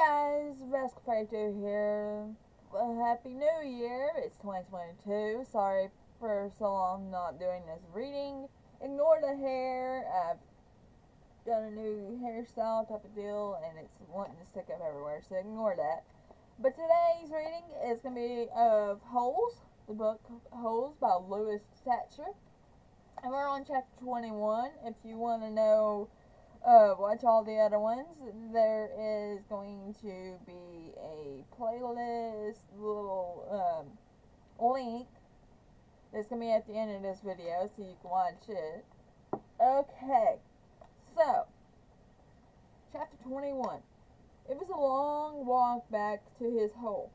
guys, Rascal52 here. Happy New Year. It's 2022. Sorry for so long not doing this reading. Ignore the hair. I've done a new hairstyle type of deal and it's wanting to stick up everywhere, so ignore that. But today's reading is going to be of Holes, the book Holes by Sachar. And we're on chapter 21. If you want to know watch all the other ones, there is going to be a playlist little link that's going to be at the end of this video so you can watch it. Okay, so chapter 21. It was a long walk back to his hole.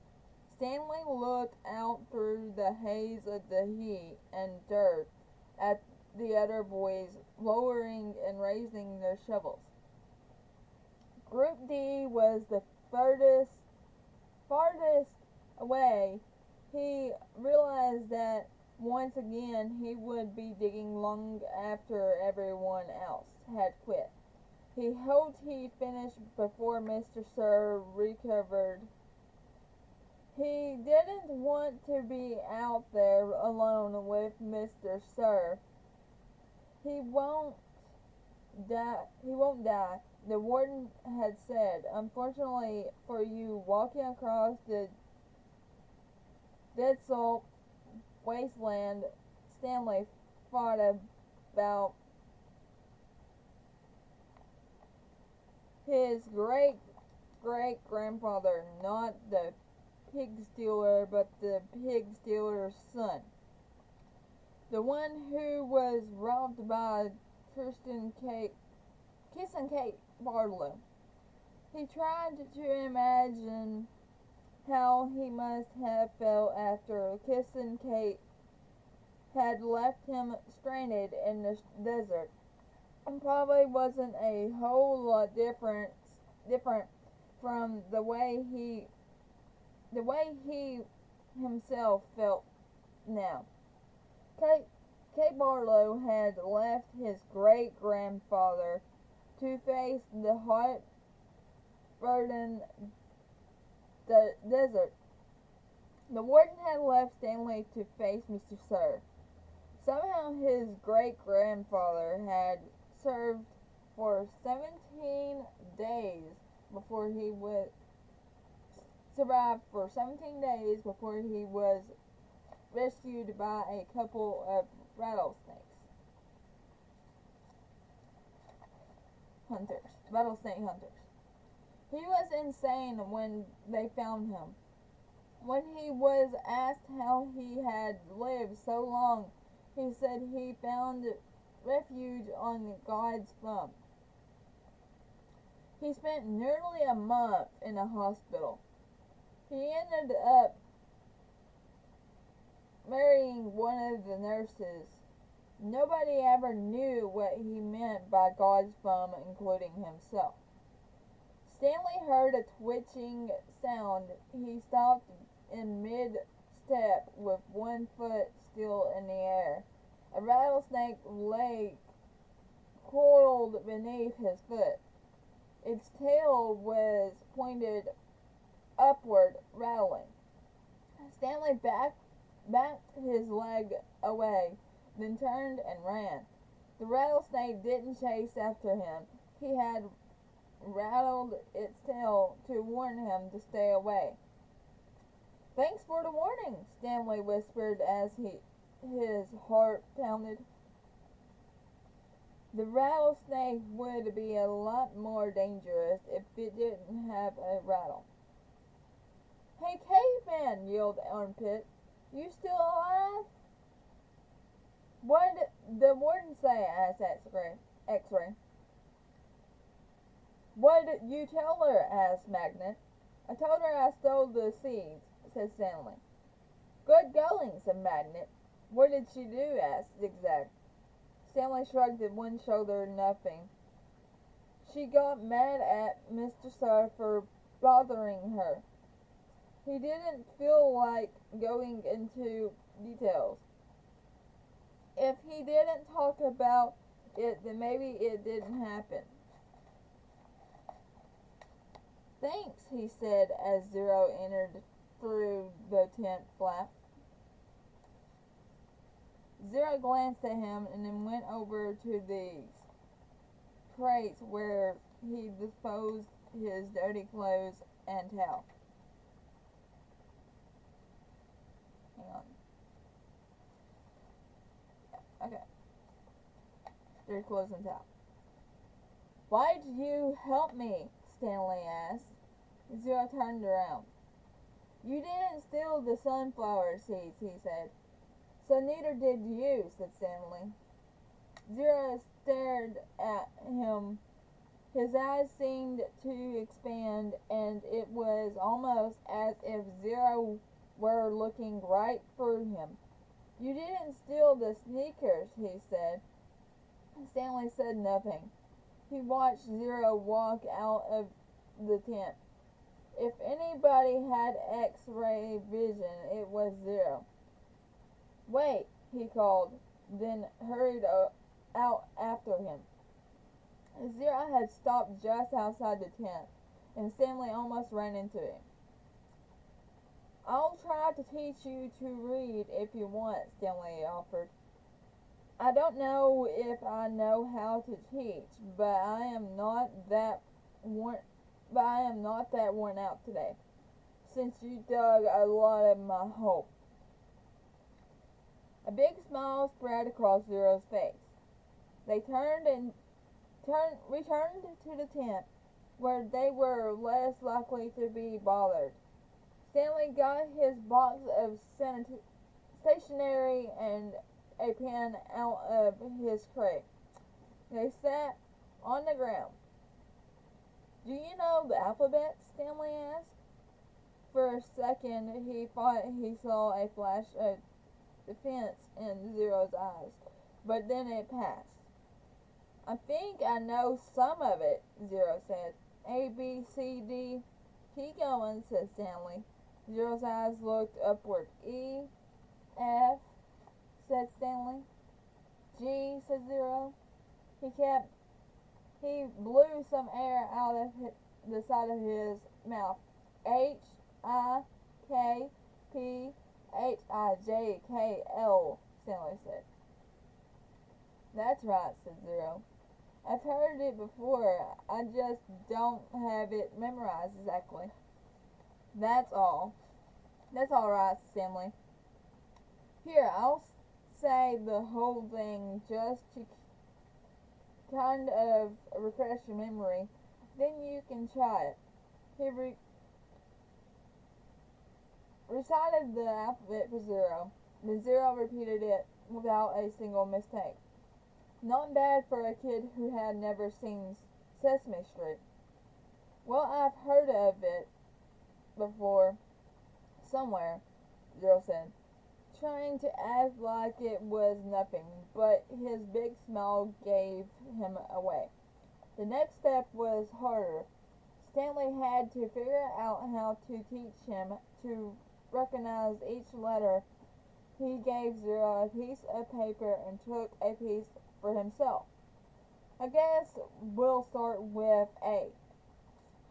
Stanley looked out through the haze of the heat and dirt at the other boys lowering and raising their shovels. Group D was the farthest away. He realized that once again he would be digging long after everyone else had quit. He hoped he finished before Mr. Sir recovered. He didn't want to be out there alone with Mr. Sir. He won't die, the warden had said. Unfortunately for you, walking across the desolate wasteland, Stanley thought about his great-grandfather, not the pig stealer, but the pig stealer's son. The one who was robbed by Kissing Kate Barlow. He tried to imagine how he must have felt after Kissing Kate had left him stranded in the desert. And probably wasn't a whole lot different from the way he himself felt now. Kate Barlow had left his great-grandfather to face the hot, burdened desert. The warden had left Stanley to face Mr. Sir. Somehow his great-grandfather had served for 17 days before he was survived for 17 days before he was rescued by a couple of rattlesnake hunters. He was insane when they found him. When he was asked how he had lived so long, he said he found refuge on God's thumb. He spent nearly a month in a hospital. He ended up marrying one of the nurses. Nobody ever knew what he meant by God's thumb, including himself. Stanley heard a twitching sound. He stopped in mid-step with one foot still in the air. A rattlesnake lay coiled beneath his foot. Its tail was pointed upward, rattling. Stanley backed his leg away, then turned and ran. The rattlesnake didn't chase after him. He had rattled its tail to warn him to stay away. "Thanks for the warning," Stanley whispered as his heart pounded. The rattlesnake would be a lot more dangerous if it didn't have a rattle. "Hey, caveman," yelled Armpit. "You still alive?" "What did the warden say?" asked X-Ray. "What did you tell her?" asked Magnet. "I told her I stole the seeds," said Stanley. "Good going," said Magnet. "What did she do?" asked Zigzag. Stanley shrugged one shoulder. "Nothing. She got mad at Mr. Sir for bothering her." He didn't feel like going into details. If he didn't talk about it, then maybe it didn't happen. Thanks, he said as Zero entered through the tent flap. Zero glanced at him and then went over to the crates where he disposed his dirty clothes and towel. Hang on. Okay. Dirty clothes and towel. Why'd you help me? Stanley asked. Zero turned around. You didn't steal the sunflower seeds, he said. So neither did you, said Stanley. Zero stared at him. His eyes seemed to expand, and it was almost as if Zero were looking right through him. You didn't steal the sneakers, he said. Stanley said nothing. He watched Zero walk out of the tent. If anybody had X-ray vision, it was Zero. Wait, he called, then hurried out after him. Zero had stopped just outside the tent, and Stanley almost ran into him. I'll try to teach you to read if you want, Stanley offered. I don't know if I know how to teach, but I am not that worn out today, since you dug a lot of my hole. A big smile spread across Zero's face. They returned to the tent, where they were less likely to be bothered. Stanley got his box of stationery and a pen out of his crate. They sat on the ground. Do you know the alphabet? Stanley asked. For a second, he thought he saw a flash of defense in Zero's eyes, but then it passed. I think I know some of it, Zero said. A, B, C, D. Keep going, said Stanley. Zero's eyes looked upward. E, F, said Stanley. G, said Zero. He blew some air out of the side of his mouth. H, I, K, P, H, I, J, K, L, Stanley said. That's right, said Zero. I've heard it before. I just don't have it memorized exactly. That's all. That's all right, Stanley. Here, I'll say the whole thing just to kind of refresh your memory. Then you can try it. He recited the alphabet for Zero. Then Zero repeated it without a single mistake. Not bad for a kid who had never seen Sesame Street. Well, I've heard of it before, somewhere, Zero said, trying to act like it was nothing, but his big smile gave him away. The next step was harder. Stanley had to figure out how to teach him to recognize each letter. He gave Zero a piece of paper and took a piece for himself. I guess we'll start with A.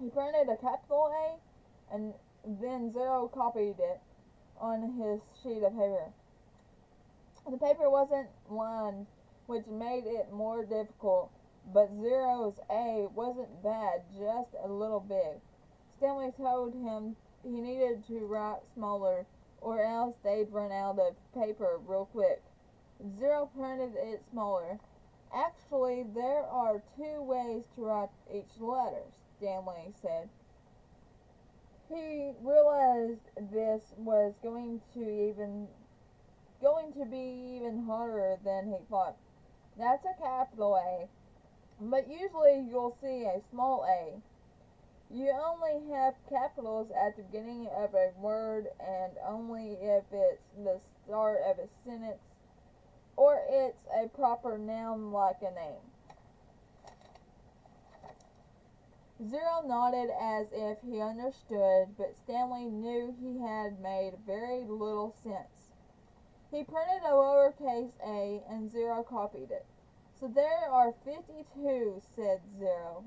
He printed a capital A, and then Zero copied it on his sheet of paper. The paper wasn't lined, which made it more difficult, but Zero's A wasn't bad, just a little big. Stanley told him he needed to write smaller, or else they'd run out of paper real quick. Zero printed it smaller. Actually, there are 2 ways to write each letter, Stanley said. He realized this was going to be even harder than he thought. That's a capital A, but usually you'll see a small a. You only have capitals at the beginning of a word, and only if it's the start of a sentence or it's a proper noun like a name. Zero nodded as if he understood, but Stanley knew he had made very little sense. He printed a lowercase a, and Zero copied it. So there are 52, said Zero.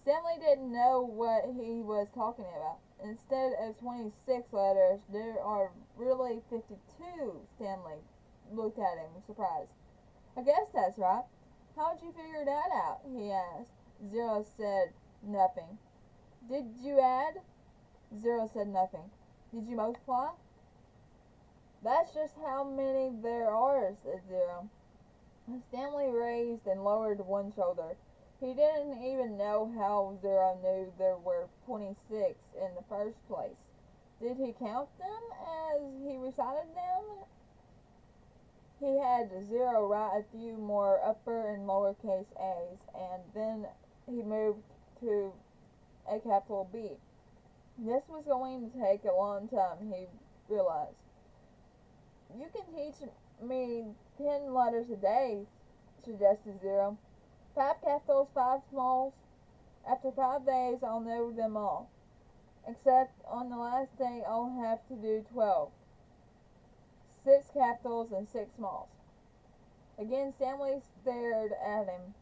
Stanley didn't know what he was talking about. Instead of 26 letters, there are really 52. Stanley looked at him, surprised. I guess that's right. How'd you figure that out? He asked. Zero said nothing. Did you add? Zero said nothing. Did you multiply? That's just how many there are, said Zero. Stanley raised and lowered one shoulder. He didn't even know how Zero knew there were 26 in the first place. Did he count them as he recited them? He had Zero write a few more upper and lowercase a's, and then he moved to a capital B. This was going to take a long time, he realized. You can teach me 10 letters a day, suggested Zero. 5 capitals, 5 smalls. After 5 days, I'll know them all. Except on the last day, I'll have to do 12. 6 capitals and 6 smalls. Again, Stanley stared at him,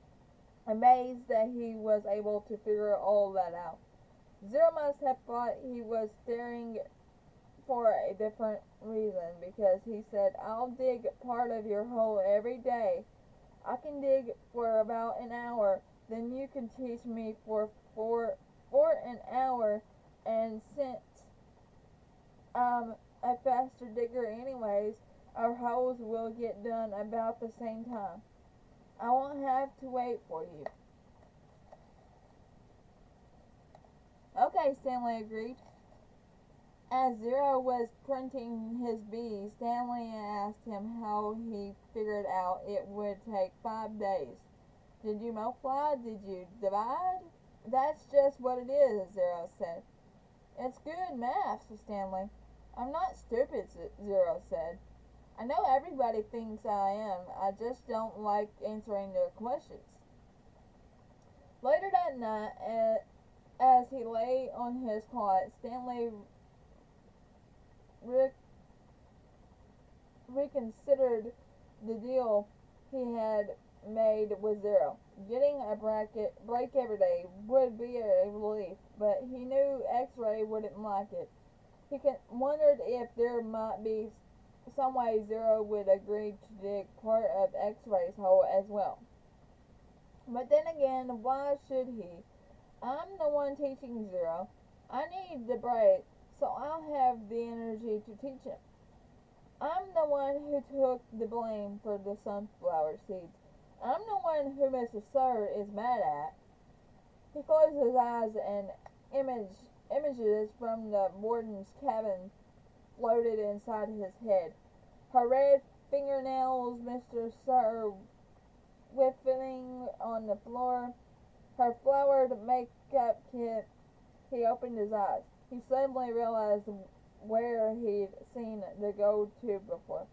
amazed that he was able to figure all that out. Zero must have thought he was staring for a different reason, because he said, I'll dig part of your hole every day. I can dig for about an hour, then you can teach me for an hour, and since I'm a faster digger anyways, our holes will get done about the same time. I won't have to wait for you. Okay, Stanley agreed. As Zero was printing his B, Stanley asked him how he figured out it would take 5 days. Did you multiply? Did you divide? That's just what it is, Zero said. It's good math, said Stanley. I'm not stupid, Zero said. I know everybody thinks I am. I just don't like answering their questions. Later that night, as he lay on his cot, Stanley reconsidered the deal he had made with Zero. Getting a break every day would be a relief, but he knew X-Ray wouldn't like it. He wondered if there might be some way Zero would agree to dig part of X-Ray's hole as well. But then again, why should he? I'm the one teaching Zero. I need the break, so I'll have the energy to teach him. I'm the one who took the blame for the sunflower seeds. I'm the one who Mr. Sir is mad at. He closed his eyes and images from the warden's cabin floated inside his head. Her red fingernails, Mr. Sir whiffing on the floor, her flowered makeup kit. He opened his eyes. He suddenly realized where he'd seen the gold tube before.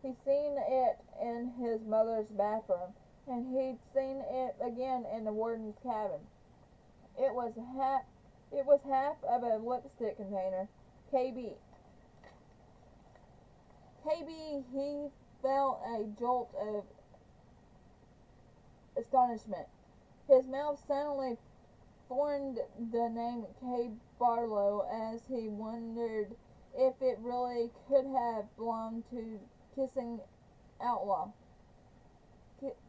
He'd seen it in his mother's bathroom, and he'd seen it again in the warden's cabin. It was half of a lipstick container. KB. KB, he felt a jolt of astonishment. His mouth suddenly formed the name K. Barlow as he wondered if it really could have belonged to Kissing Outlaw.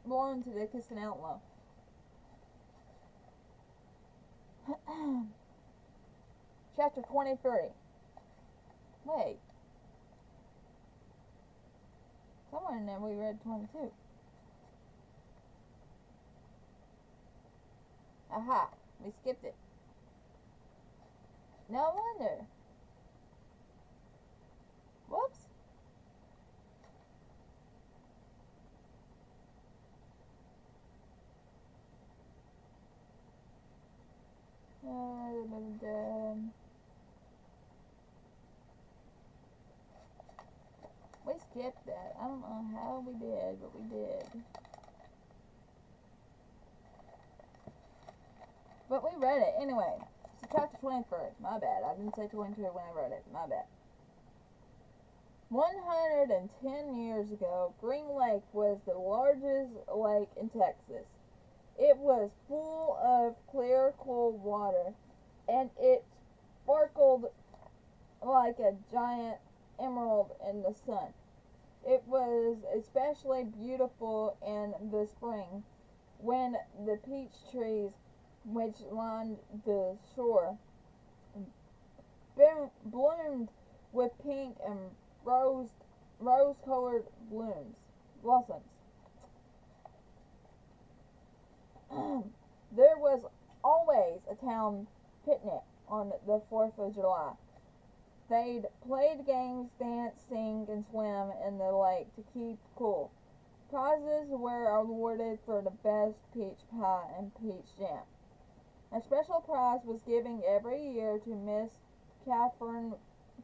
Belonged to the Kissing Outlaw. Chapter 23. Wait. Somewhere in there we read 22. Aha. We skipped it. No wonder. Whoops. We skipped that. I don't know how we did, but we did. But we read it anyway. So chapter 23. My bad. I didn't say 22 when I wrote it. My bad. 110 years ago, Green Lake was the largest lake in Texas. It was full of clear, cool water, and it sparkled like a giant emerald in the sun. It was especially beautiful in the spring when the peach trees which lined the shore bloomed with pink and rose-colored blossoms. There was always a town picnic on the 4th of July. They'd played games, dance, sing, and swim in the lake to keep cool. Prizes were awarded for the best peach pie and peach jam. A special prize was given every year to Miss Catherine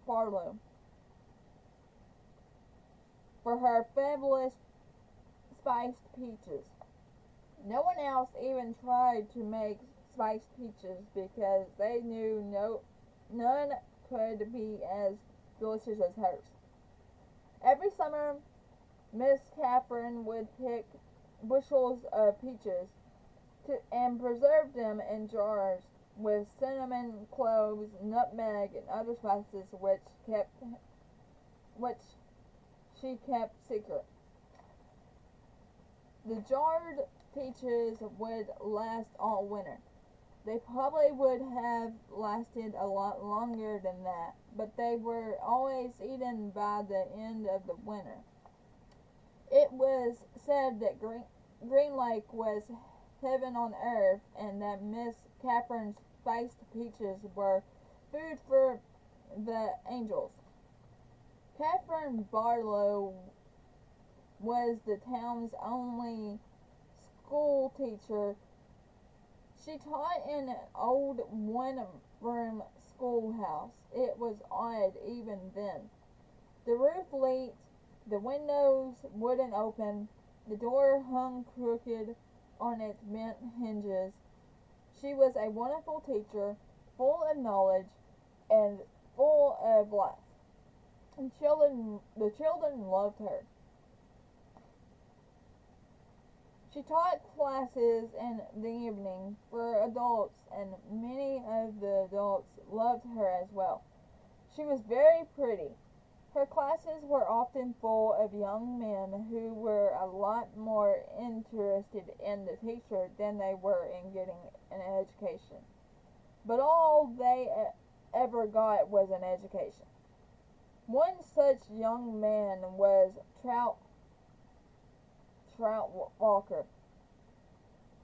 Barlow for her fabulous spiced peaches. No one else even tried to make spiced peaches because they knew none could be as delicious as hers. Every summer, Miss Catherine would pick bushels of peaches and preserve them in jars with cinnamon, cloves, nutmeg, and other spices which she kept secret. The jarred peaches would last all winter. They probably would have lasted a lot longer than that, but they were always eaten by the end of the winter. It was said that Green Lake was heaven on earth, and that Miss Catherine's spiced peaches were food for the angels. Catherine Barlow was the town's only school teacher. She taught in an old one-room schoolhouse. It was odd even then. The roof leaked, the windows wouldn't open, the door hung crooked on its bent hinges. She was a wonderful teacher, full of knowledge and full of life. And the children loved her. She taught classes in the evening for adults, and many of the adults loved her as well. She was very pretty. Her classes were often full of young men who were a lot more interested in the teacher than they were in getting an education. But all they ever got was an education. One such young man was Trout Walker.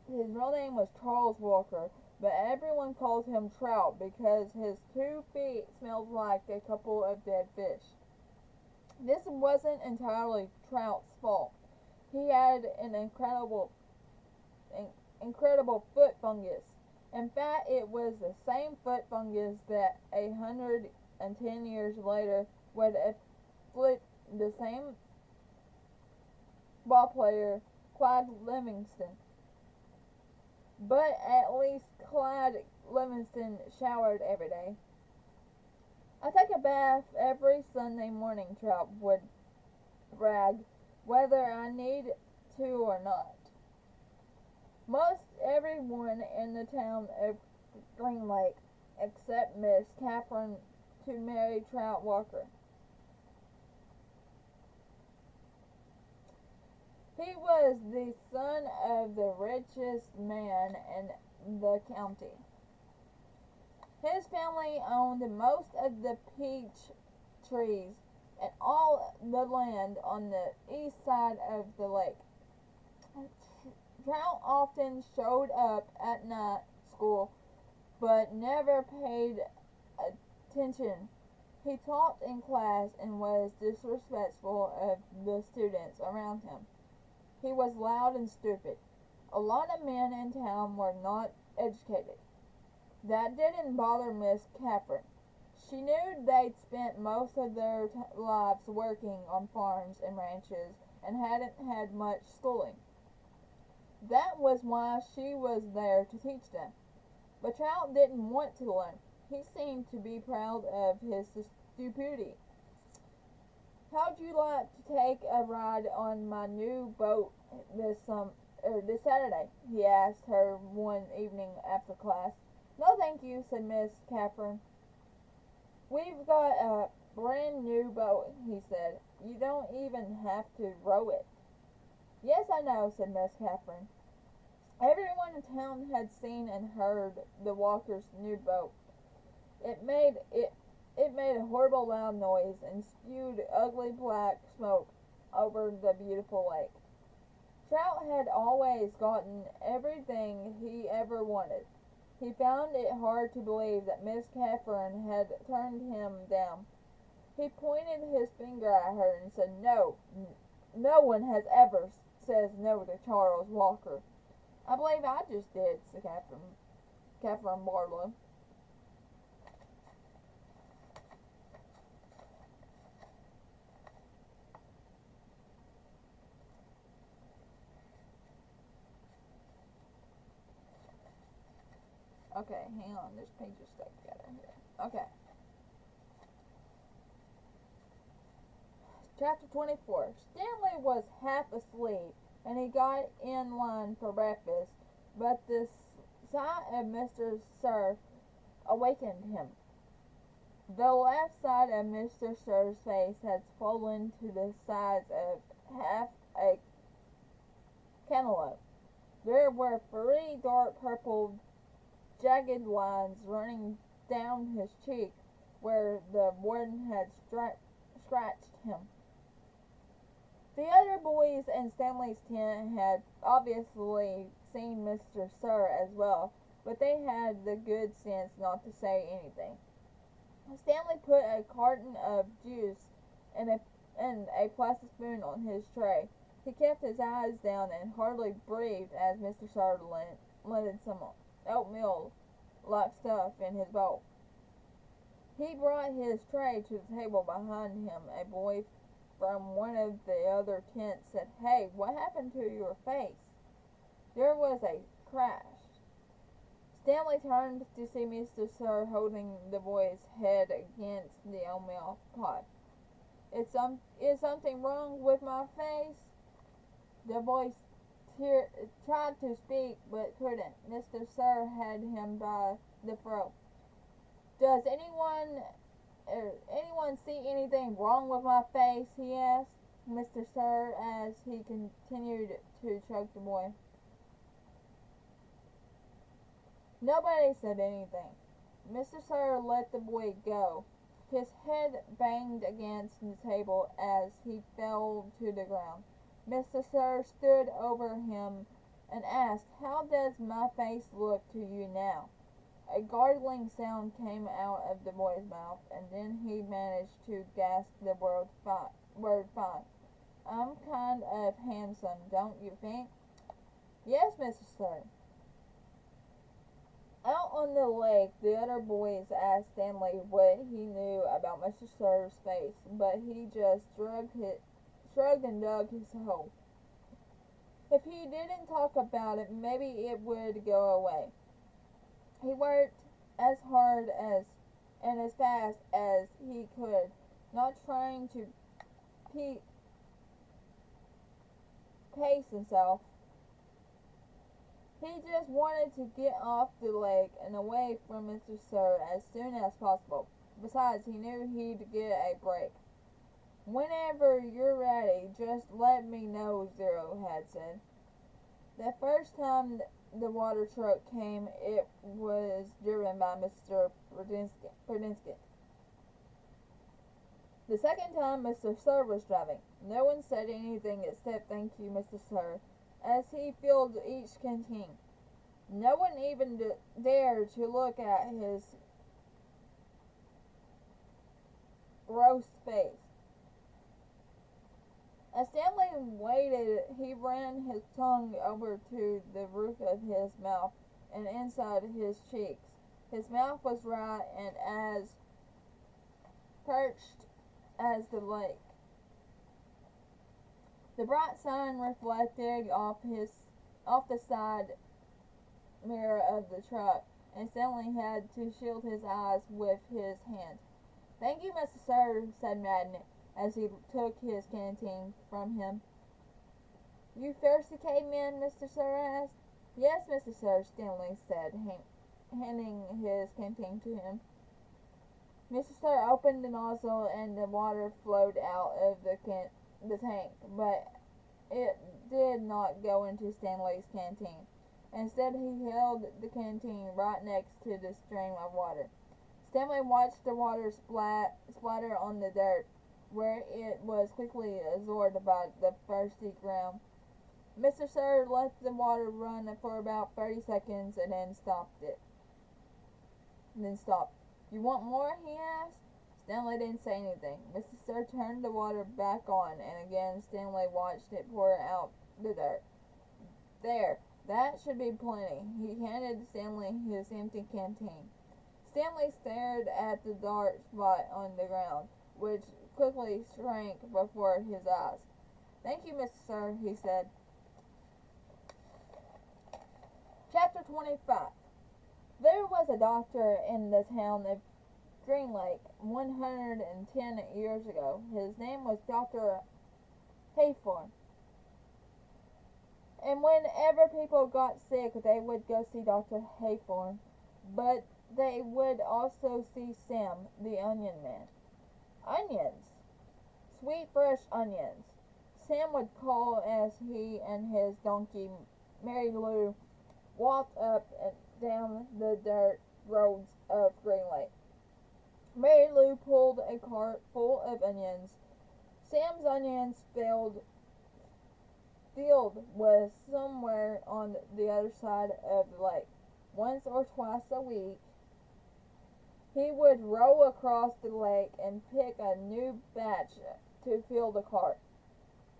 His real name was Charles Walker, but everyone called him Trout because his 2 feet smelled like a couple of dead fish. This wasn't entirely Trout's fault. He had an incredible foot fungus. In fact, it was the same foot fungus that 110 years later would afflict the same ball player, Clyde Livingston. But at least Clyde Livingston showered every day. I take a bath every Sunday morning, Trout would brag, whether I need to or not. Most everyone in the town of Green Lake, except Miss Catherine, to marry Trout Walker. He was the son of the richest man in the county. His family owned most of the peach trees and all the land on the east side of the lake. Trout often showed up at night school, but never paid attention. He taught in class and was disrespectful of the students around him. He was loud and stupid. A lot of men in town were not educated. That didn't bother Miss Catherine. She knew they'd spent most of their lives working on farms and ranches and hadn't had much schooling. That was why she was there to teach them. But Trout didn't want to learn. He seemed to be proud of his stupidity. "How'd you like to take a ride on my new boat this Saturday?" he asked her one evening after class. "No, thank you," said Miss Catherine. "We've got a brand new boat," he said. "You don't even have to row it." "Yes, I know," said Miss Catherine. Everyone in town had seen and heard the Walkers' new boat. It made a horrible loud noise and spewed ugly black smoke over the beautiful lake. Trout had always gotten everything he ever wanted. He found it hard to believe that Miss Catherine had turned him down. He pointed his finger at her and said, "No one has ever says no to Charles Walker." "I believe I just did," said Catherine Barlow. Okay, hang on, this page is stuck together here. Okay. Chapter 24. Stanley was half asleep, and he got in line for breakfast, but the sight of Mr. Sir awakened him. The left side of Mr. Sir's face had swollen to the size of half a cantaloupe. There were 3 dark purple jagged lines running down his cheek where the warden had scratched him. The other boys in Stanley's tent had obviously seen Mr. Sir as well, but they had the good sense not to say anything. Stanley put a carton of juice and a plastic spoon on his tray. He kept his eyes down and hardly breathed as Mr. Sir landed some oatmeal-like stuff in his bowl. He brought his tray to the table behind him. A boy from one of the other tents said, "Hey, what happened to your face?" There was a crash. Stanley turned to see Mr. Sir holding the boy's head against the oatmeal pot. Is something wrong with my face?" The boy tried to speak but couldn't. Mr. Sir had him by the throat. "Does anyone see anything wrong with my face?" he asked Mr. Sir as he continued to choke the boy. Nobody said anything. Mr. Sir let the boy go. His head banged against the table as he fell to the ground. Mr. Sir stood over him and asked, "How does my face look to you now?" A gargling sound came out of the boy's mouth, and then he managed to gasp the word fine. "I'm kind of handsome, don't you think?" "Yes, Mr. Sir." Out on the lake, the other boys asked Stanley what he knew about Mr. Sir's face, but he just shrugged and dug his hole. If he didn't talk about it, maybe it would go away. He worked as hard and as fast as he could, not trying to pace himself. He just wanted to get off the lake and away from Mr. Sir as soon as possible. Besides, he knew he'd get a break. "Whenever you're ready, just let me know," Zero had said. The first time the water truck came, it was driven by Mr. Prudensky. The second time, Mr. Sir was driving. No one said anything except "Thank you, Mr. Sir," as he filled each canteen. No one even dared to look at his roast face. As Stanley waited, he ran his tongue over to the roof of his mouth and inside his cheeks. His mouth was dry and as parched as the lake. The bright sun reflected off the side mirror of the truck, and Stanley had to shield his eyes with his hand. "Thank you, Mr. Sir," said Madden as he took his canteen from him. You thirsty, caveman? Mr. Sir asked. Yes, Mr. Sir, Stanley said, handing his canteen to him. Mr. Sir opened the nozzle and the water flowed out of the tank, but it did not go into Stanley's canteen. Instead, he held the canteen right next to the stream of water. Stanley watched the water splatter on the dirt, where it was quickly absorbed by the thirsty ground. Mr. Sir let the water run for about 30 seconds and then stopped. You want more? He asked. Stanley didn't say anything. Mr. Sir turned the water back on, and again Stanley watched it pour out the dirt. There, that should be plenty. He handed Stanley his empty canteen. Stanley stared at the dark spot on the ground, which quickly shrank before his eyes. Thank you, Mr. Sir, he said. Chapter 25. There was a doctor in the town of Green Lake 110 years ago. His name was Dr. Haythorne. And whenever people got sick, they would go see Dr. Haythorne. But they would also see Sam, the onion man. Onions. Sweet, fresh onions. Sam would call as he and his donkey, Mary Lou, walked up and down the dirt roads of Green Lake. Mary Lou pulled a cart full of onions. Sam's onions field was somewhere on the other side of the lake. Once or twice a week, he would row across the lake and pick a new batch to fill the cart.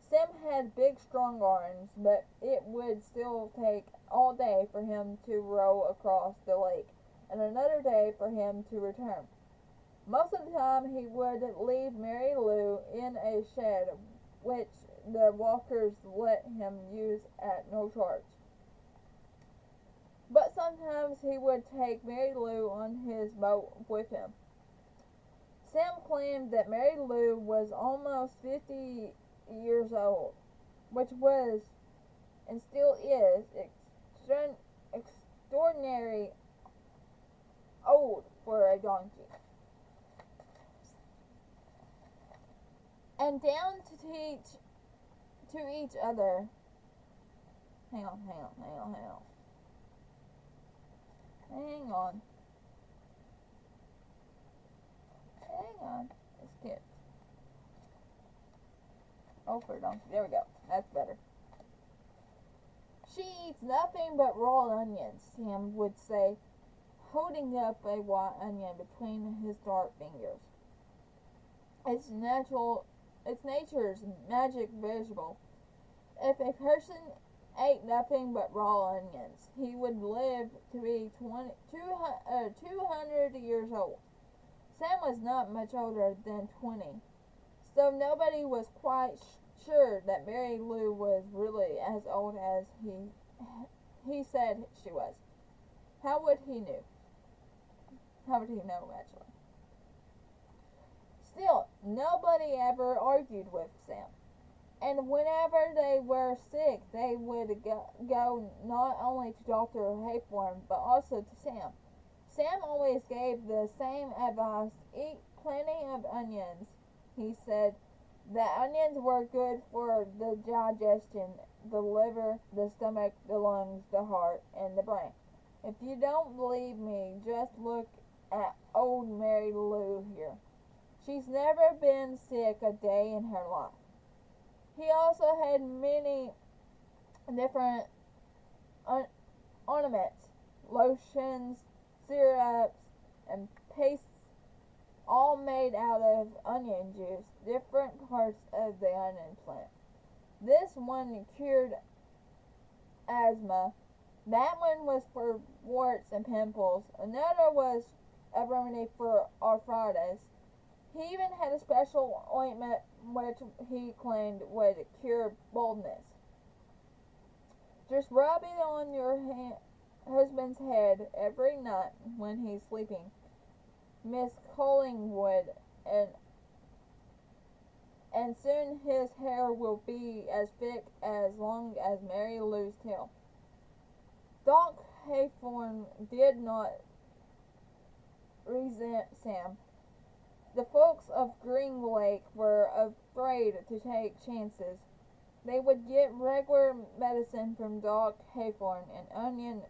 Sam had big, strong arms, but it would still take all day for him to row across the lake, and another day for him to return. Most of the time, he would leave Mary Lou in a shed, which the walkers let him use at no charge. But sometimes he would take Mary Lou on his boat with him. Sam claimed that Mary Lou was almost 50 years old, which was, and still is, extraordinary old for a donkey. And down to each other. Hang on. It skipped. Oh, for a donkey. There we go. That's better. She eats nothing but raw onions, Sam would say, holding up a white onion between his dark fingers. It's nature's magic vegetable. If a person ate nothing but raw onions, he would live to be 200 years old. Sam was not much older than 20, so nobody was quite sure that Mary Lou was really as old as he said she was. How would he know, actually? Still, nobody ever argued with Sam. And whenever they were sick, they would go not only to Dr. Haythorne, but also to Sam. Sam always gave the same advice: eat plenty of onions. He said that onions were good for the digestion, the liver, the stomach, the lungs, the heart, and the brain. If you don't believe me, just look at old Mary Lou here. She's never been sick a day in her life. He also had many different ornaments, lotions, syrups, and pastes, all made out of onion juice, different parts of the onion plant. This one cured asthma. That one was for warts and pimples. Another was a remedy for arthritis. He even had a special ointment which he claimed would cure baldness. Just rub it on your husband's head every night when he's sleeping. Miss Collingwood, an and soon his hair will be as thick as long as Mary Lou's tail. Doc Haythorne did not resent Sam. The folks of Green Lake were afraid to take chances. They would get regular medicine from Doc Haythorne and onion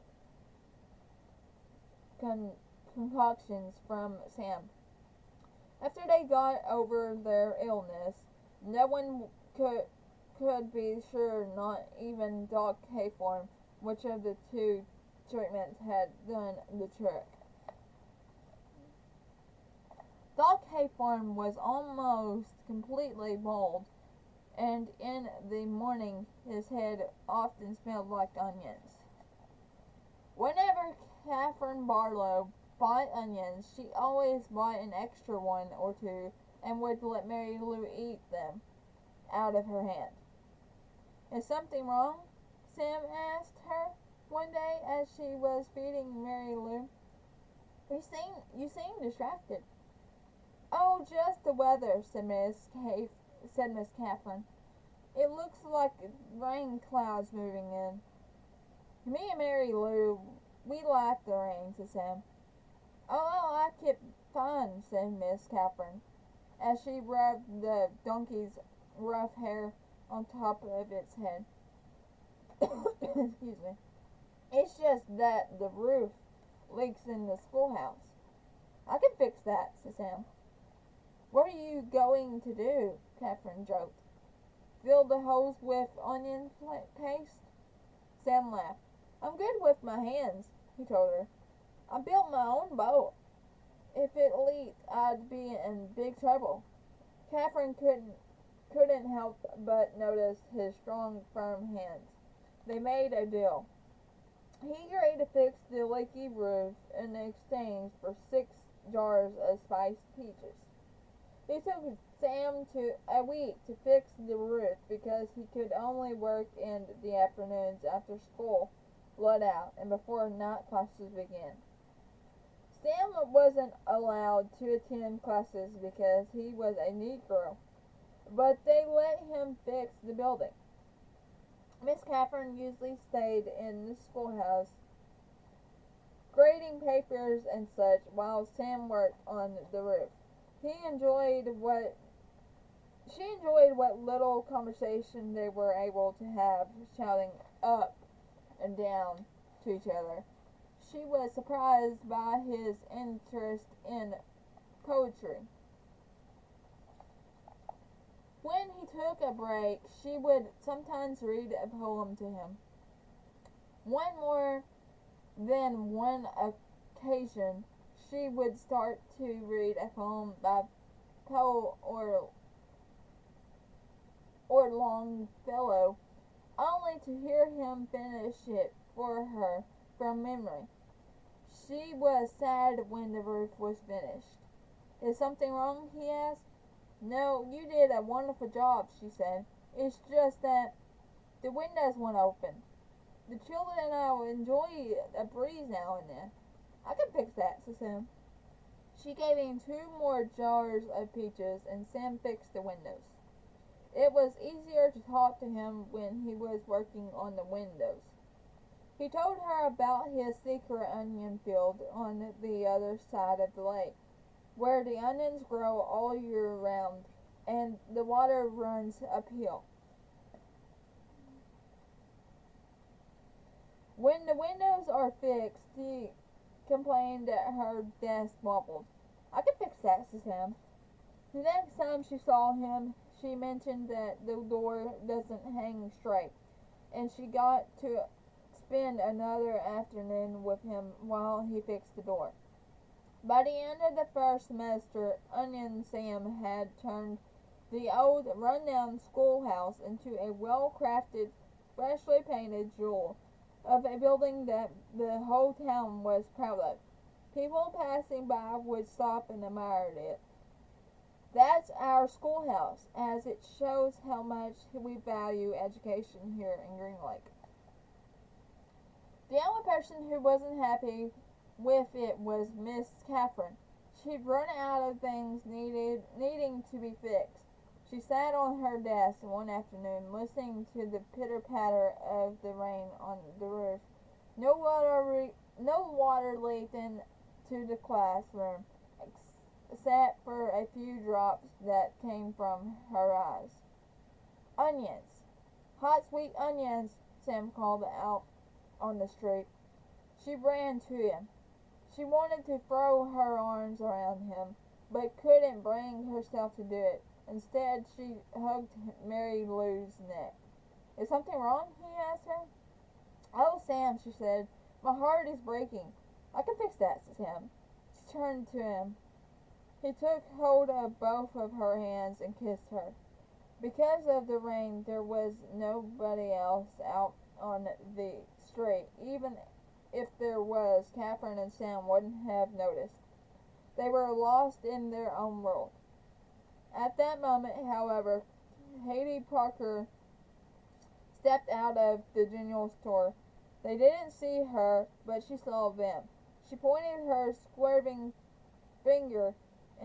concoctions from Sam. After they got over their illness, no one could be sure, not even Doc Haythorne, which of the two treatments had done the trick. Doc Haythorne was almost completely bald, and in the morning his head often smelled like onions. Whenever Catherine Barlow bought onions, she always bought an extra one or two and would let Mary Lou eat them out of her hand. Is something wrong? Sam asked her one day as she was feeding Mary Lou. You seem distracted. Oh, just the weather, said Miss Catherine. It looks like rain clouds moving in. Me and Mary Lou, we like the rain, said Sam. Oh, I like it fine, said Miss Catherine, as she rubbed the donkey's rough hair on top of its head. Excuse me. It's just that the roof leaks in the schoolhouse. I can fix that, said Sam. What are you going to do? Catherine joked. Fill the holes with onion paste? Sam laughed. I'm good with my hands, he told her. I built my own boat. If it leaked, I'd be in big trouble. Catherine couldn't help but notice his strong, firm hands. They made a deal. He agreed to fix the leaky roof in exchange for 6 jars of spiced peaches. It took Sam a week to fix the roof because he could only work in the afternoons after school let out and before night classes began. Sam wasn't allowed to attend classes because he was a Negro, but they let him fix the building. Miss Catherine usually stayed in the schoolhouse, grading papers and such, while Sam worked on the roof. She enjoyed what little conversation they were able to have, shouting up and down to each other. She was surprised by his interest in poetry. When he took a break, she would sometimes read a poem to him. One more than one occasion, she would start to read a poem by Poe or Longfellow, only to hear him finish it for her from memory. She was sad when the roof was finished. Is something wrong? He asked. No, you did a wonderful job, she said. It's just that the windows won't open. The children and I will enjoy a breeze now and then. I can fix that, said Sam. She gave him 2 more jars of peaches, and Sam fixed the windows. It was easier to talk to him when he was working on the windows. He told her about his secret onion field on the other side of the lake, where the onions grow all year round, and the water runs uphill. When the windows are fixed, he complained that her desk wobbled. I can fix that, said Sam. The next time she saw him, she mentioned that the door doesn't hang straight, and she got to spend another afternoon with him while he fixed the door. By the end of the first semester, Onion Sam had turned the old, run-down schoolhouse into a well-crafted, freshly painted jewel of a building that the whole town was proud of. People passing by would stop and admire it. That's our schoolhouse, as it shows how much we value education here in Green Lake. The only person who wasn't happy with it was Miss Catherine. She'd run out of things needing to be fixed. She sat on her desk one afternoon, listening to the pitter-patter of the rain on the roof. No water leaked into the classroom, except for a few drops that came from her eyes. Onions. Hot, sweet onions, Sam called out on the street. She ran to him. She wanted to throw her arms around him, but couldn't bring herself to do it. Instead, she hugged Mary Lou's neck. Is something wrong? He asked her. Oh, Sam, she said, my heart is breaking. I can fix that, Sam. She turned to him. He took hold of both of her hands and kissed her. Because of the rain, there was nobody else out on the street. Even if there was, Catherine and Sam wouldn't have noticed. They were lost in their own world. At that moment, however, Katie Parker stepped out of the general store. They didn't see her, but she saw them. She pointed her swerving finger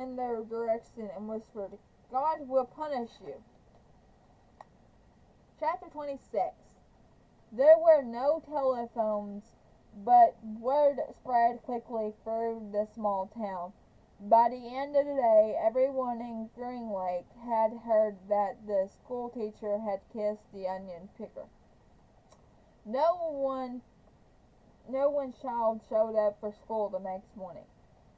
in their direction and whispered, God will punish you. Chapter 26. There were no telephones, but word spread quickly through the small town. By the end of the day, everyone in Green Lake had heard that the school teacher had kissed the onion picker. No one child showed up for school the next morning.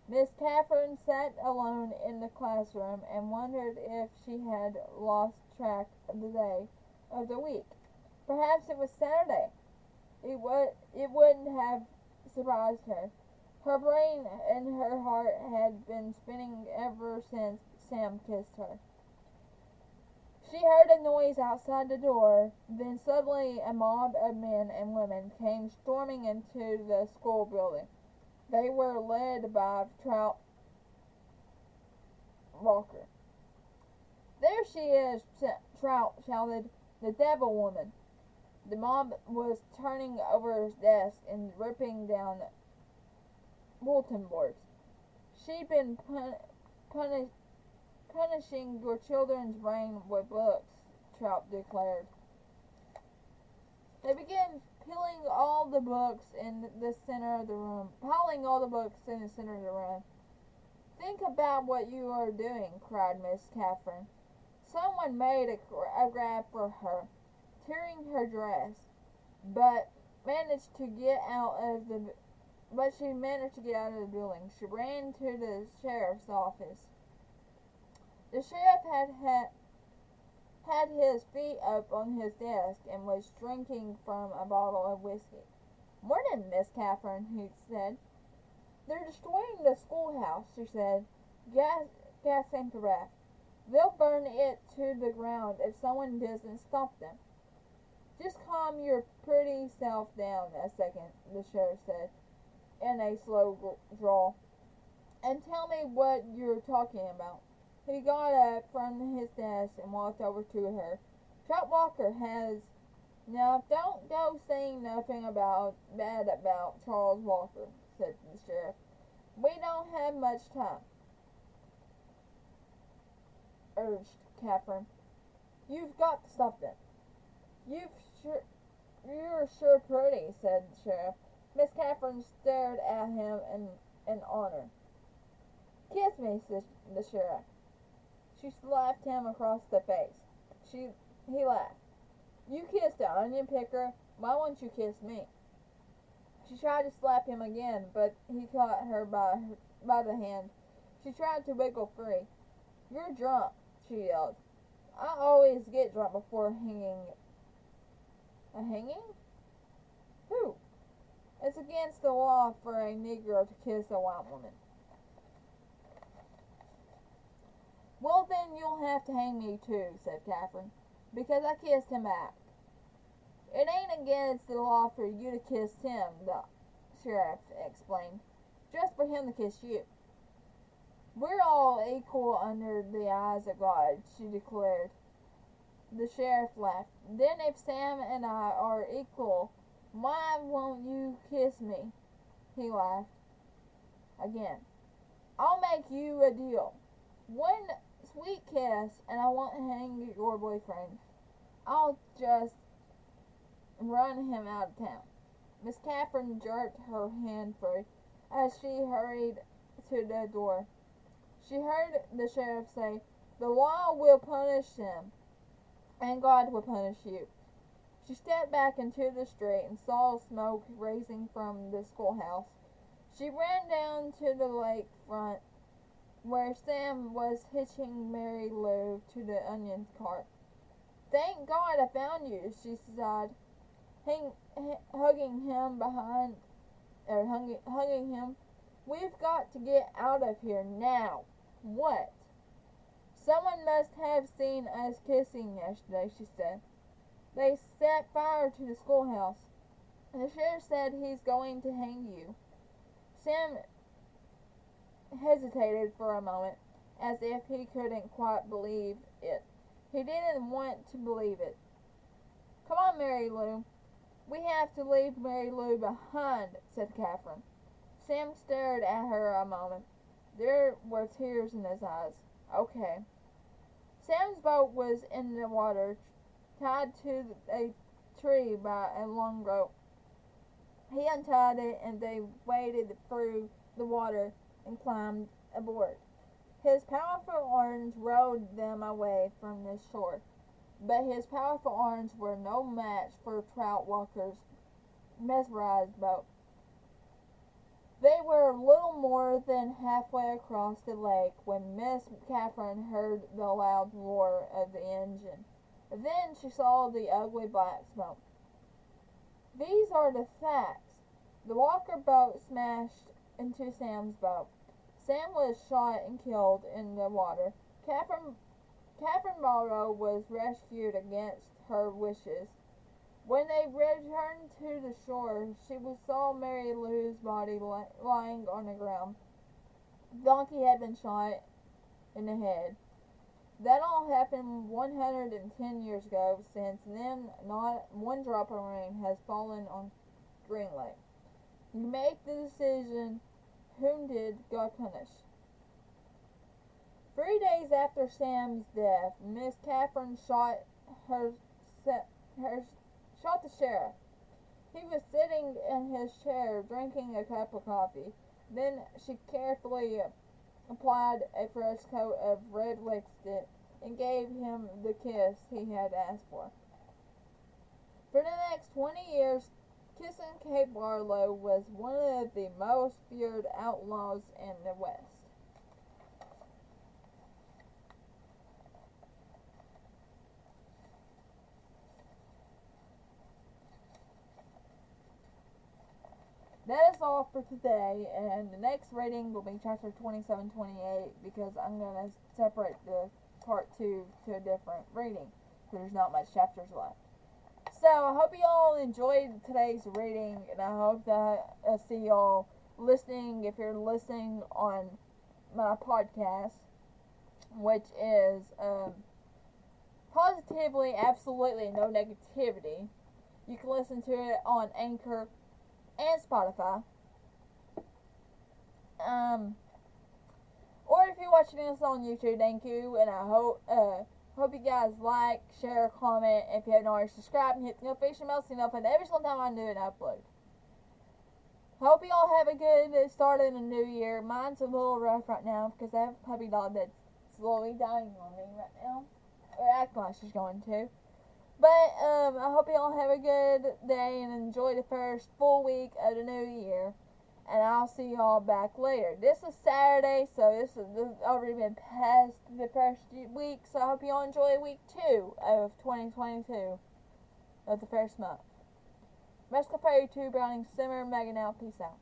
Miss Catherine sat alone in the classroom and wondered if she had lost track of the day of the week. Perhaps it was Saturday. It wouldn't have surprised her. Her brain and her heart had been spinning ever since Sam kissed her. She heard a noise outside the door. Then suddenly a mob of men and women came storming into the school building. They were led by Trout Walker. There she is, Trout shouted. The devil woman. The mob was turning over his desk and ripping down bulletin boards. She'd been punishing your children's brain with books, Trout declared. They began piling all the books in the center of the room. Think about what you are doing, cried Miss Catherine. Someone made a grab for her, tearing her dress, but she managed to get out of the building. She ran to the sheriff's office. The sheriff had his feet up on his desk and was drinking from a bottle of whiskey. Morning, Miss Catherine, he said. They're destroying the schoolhouse, she said, gasping for breath. They'll burn it to the ground if someone doesn't stop them. Just calm your pretty self down a second, the sheriff said, in a slow drawl, and tell me what you're talking about. He got up from his desk and walked over to her. Trout Walker has... Now, don't go saying nothing bad about Charles Walker, said the sheriff. We don't have much time, urged Catherine. You've got to stop them. You're sure pretty, said the sheriff. Miss Catherine stared at him in honor. Kiss me, said the sheriff. She slapped him across the face. He laughed. You kissed the onion picker. Why won't you kiss me? She tried to slap him again, but he caught her by the hand. She tried to wiggle free. You're drunk, she yelled. I always get drunk before hanging. A hanging? Who? It's against the law for a Negro to kiss a white woman. Well, then you'll have to hang me too, said Catherine, because I kissed him back. It ain't against the law for you to kiss him, the sheriff explained, just for him to kiss you. We're all equal under the eyes of God, she declared. The sheriff laughed. Then if Sam and I are equal, why won't you kiss me? He laughed again. I'll make you a deal. When sweet kiss, and I won't hang your boyfriend. I'll just run him out of town. Miss Catherine jerked her hand free as she hurried to the door. She heard the sheriff say, "The law will punish him, and God will punish you." She stepped back into the street and saw smoke rising from the schoolhouse. She ran down to the lake front where Sam was hitching Mary Lou to the onion cart. "Thank God I found you," she sighed, hugging him. "We've got to get out of here now." "What?" "Someone must have seen us kissing yesterday," she said. "They set fire to the schoolhouse. The sheriff said he's going to hang you." Sam hesitated for a moment, as if he couldn't quite believe it. He didn't want to believe it. "Come on, Mary Lou. We have to leave Mary Lou behind," said Catherine. Sam stared at her a moment. There were tears in his eyes. "Okay." Sam's boat was in the water, tied to a tree by a long rope. He untied it, and they waded through the water and climbed aboard. His powerful arms rowed them away from the shore, but his powerful arms were no match for Trout Walker's mesmerized boat. They were little more than halfway across the lake when Miss Catherine heard the loud roar of the engine. Then she saw the ugly black smoke. "These are the facts." The Walker boat smashed into Sam's boat. Sam was shot and killed in the water. Catherine Morrow was rescued against her wishes. When they returned to the shore, she saw Mary Lou's body lying on the ground. Donkey had been shot in the head. That all happened 110 years ago. Since then, not one drop of rain has fallen on Green Lake. You make the decision. Whom did God punish? 3 days after Sam's death, Miss Catherine shot the sheriff. He was sitting in his chair drinking a cup of coffee. Then she carefully applied a fresh coat of red lipstick and gave him the kiss he had asked for. For the next 20 years, Kissing Kate Barlow was one of the most feared outlaws in the West. That is all for today, and the next reading will be chapter 27-28 because I'm going to separate the part 2 to a different reading because there's not much chapters left. So I hope you all enjoyed today's reading, and I hope that I see y'all listening if you're listening on my podcast, which is Positively Absolutely No Negativity. You can listen to it on Anchor and Spotify. Or if you're watching this on YouTube, thank you, and I hope you guys like, share, comment. If you haven't already subscribed, and hit the notification bell so you know every single time I do an upload. Hope you all have a good start in the new year. Mine's a little rough right now because I have a puppy dog that's slowly dying on me right now, or acting like she's going to. But I hope you all have a good day and enjoy the first full week of the new year. And I'll see y'all back later. This is Saturday, so this has already been past the first week. So I hope you all enjoy week 2 of 2022 of the first month. Mescal Fairy 2 Browning Simmer, Megan out. Peace out.